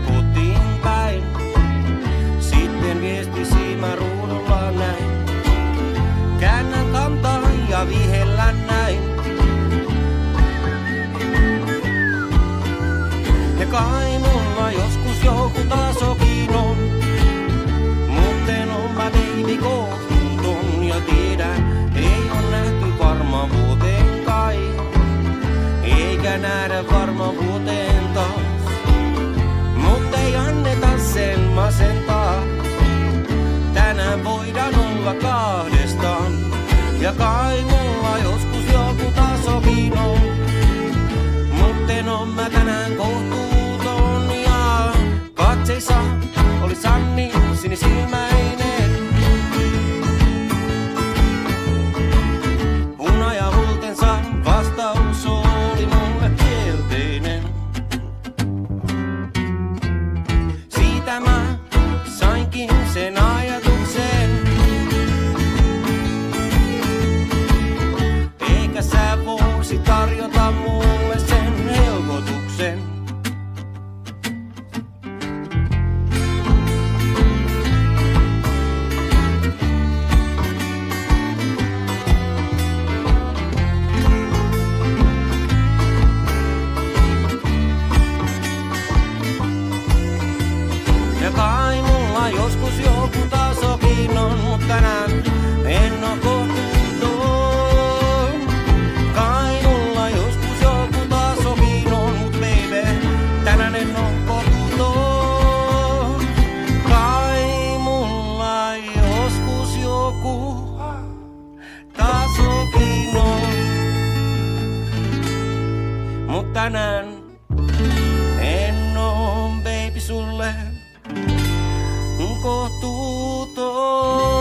Kotiin päin. Sitten viestisi mä ruudulla näin. Käännän kantaa ja vihellän näin. Ja kai mulla joskus joku tasokin on. Mutten on mä baby kohtuuton. Ja tiedän, ei on nähty varma vuoteen kai. Eikä nähdä varma vuoteen taas. Mut ei anneta sen masentaa. Tänään voidaan olla kahdestaan. Ja kai mulla joskus joku tasokin on. Mutten on mä tänään kohtuuton. Ja katseissa oli Sanni sinisilmäinen. Punaja hultensa vastaus oli mulle kielteinen. Mä sainkin sen ajatuksen. Eikä sä voisi tarjota mulle sen helpotuksen. Ja kai mulla joskus joku tasokin on, mut tänään en oo kohtuuton. Kai mulla joskus joku tasokin on, mut baby, tänään en oo kohtuuton. Kai mulla joskus joku tasokin on, mut tänään en oo baby sulle kohtuuton.